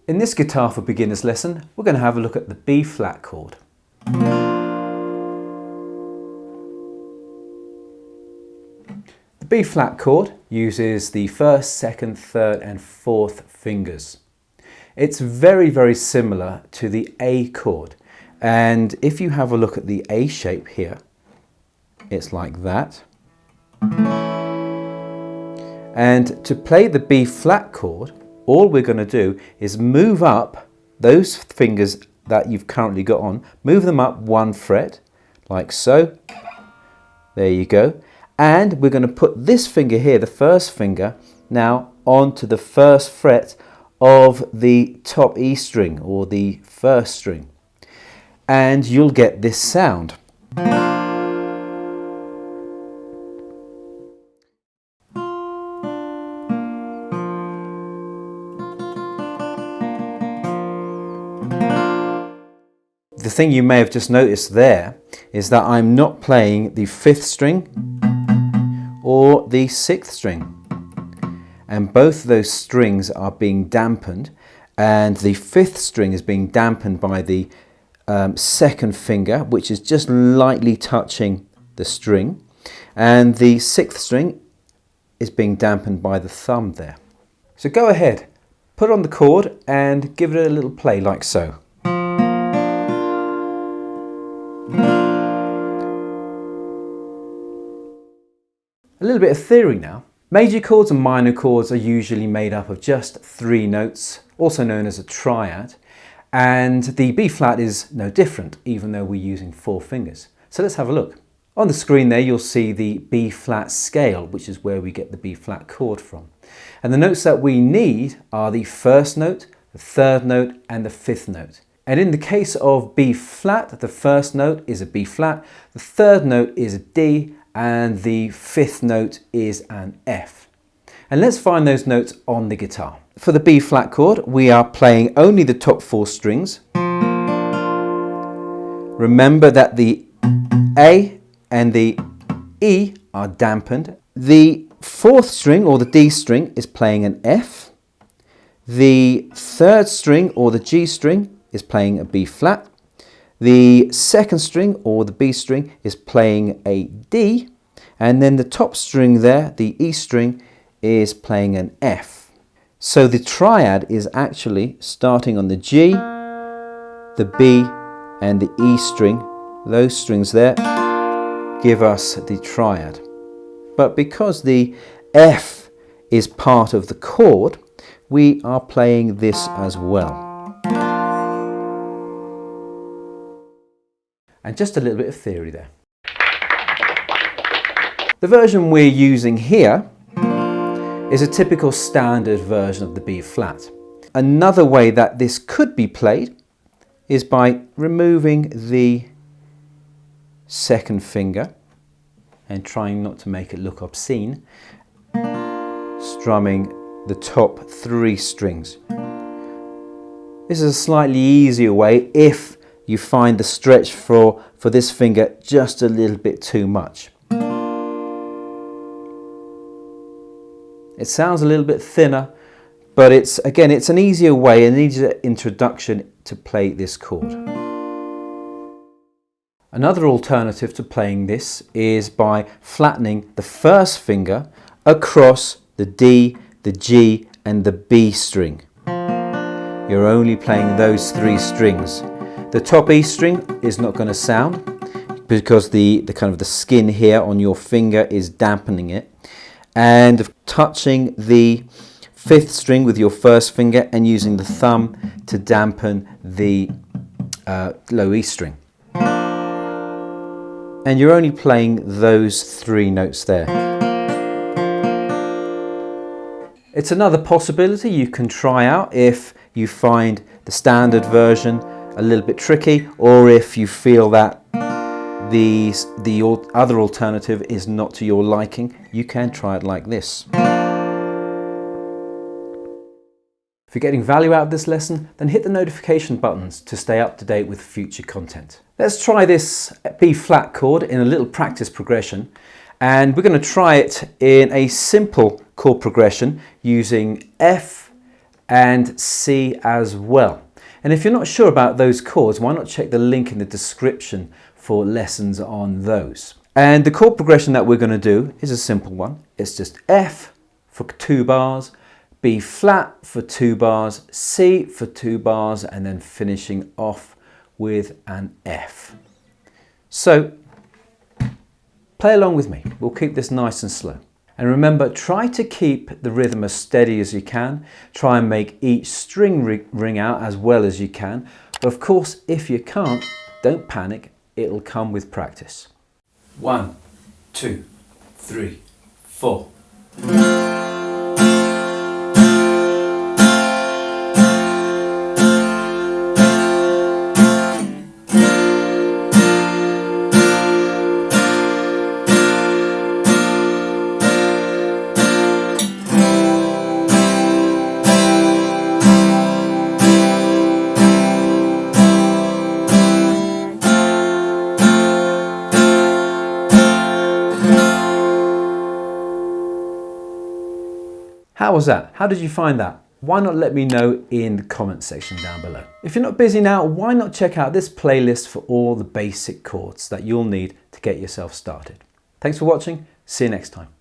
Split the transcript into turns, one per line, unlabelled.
In this Guitar for Beginners lesson, we're going to have a look at the B flat chord. The B flat chord uses the first, second, third and fourth fingers. It's very, very similar to the A chord. And if you have a look at the A shape here, it's like that. And to play the B flat chord, all we're going to do is move up those fingers that you've currently got on, move them up one fret, like so. There you go. And we're going to put this finger here, the first finger, now onto the first fret of the top E string, or the first string. And you'll get this sound. The thing you may have just noticed there is that I'm not playing the fifth string or the sixth string, and both of those strings are being dampened, and the fifth string is being dampened by the second finger, which is just lightly touching the string, and the sixth string is being dampened by the thumb there. So go ahead, put on the chord and give it a little play like so. A little bit of theory now. Major chords and minor chords are usually made up of just 3 notes, also known as a triad, and the B flat is no different, even though we're using 4 fingers. So let's have a look. On the screen there you'll see the B flat scale, which is where we get the B flat chord from. And the notes that we need are the first note, the third note and the fifth note. And in the case of B flat, the first note is a B flat, the third note is a D, and the fifth note is an F. And let's find those notes on the guitar. For the B flat chord, we are playing only the top 4 strings. Remember that the A and the E are dampened. The 4th string, or the D string, is playing an F. The 3rd string, or the G string, is playing a B flat. The 2nd string, or the B string, is playing a D, and then the top string there, the E string, is playing an F. So the triad is actually starting on the G, the B and the E string. Those strings there give us the triad. But because the F is part of the chord, we are playing this as well. And just a little bit of theory there. The version we're using here is a typical standard version of the B flat. Another way that this could be played is by removing the second finger and trying not to make it look obscene, strumming the top 3 strings. This is a slightly easier way if you find the stretch for this finger just a little bit too much. It sounds a little bit thinner, but it's an easier way, an easier introduction to play this chord. Another alternative to playing this is by flattening the first finger across the D, the G and the B string. You're only playing those 3 strings. The top E string is not going to sound because the kind of the skin here on your finger is dampening it, and touching the 5th string with your first finger and using the thumb to dampen the low E string. And you're only playing those 3 notes there. It's another possibility you can try out if you find the standard version a little bit tricky, or if you feel that the other alternative is not to your liking, you can try it like this. If you're getting value out of this lesson, then hit the notification buttons to stay up to date with future content. Let's try this B flat chord in a little practice progression, and we're going to try it in a simple chord progression using F, and C as well. And if you're not sure about those chords, why not check the link in the description for lessons on those. And the chord progression that we're going to do is a simple one. It's just F for 2 bars, B flat for 2 bars, C for 2 bars, and then finishing off with an F. So play along with me. We'll keep this nice and slow. And remember, try to keep the rhythm as steady as you can. Try and make each string ring out as well as you can. But of course, if you can't, don't panic. It'll come with practice. 1, 2, 3, 4. How was that? How did you find that? Why not let me know in the comment section down below. If you're not busy now, why not check out this playlist for all the basic chords that you'll need to get yourself started. Thanks for watching. See you next time.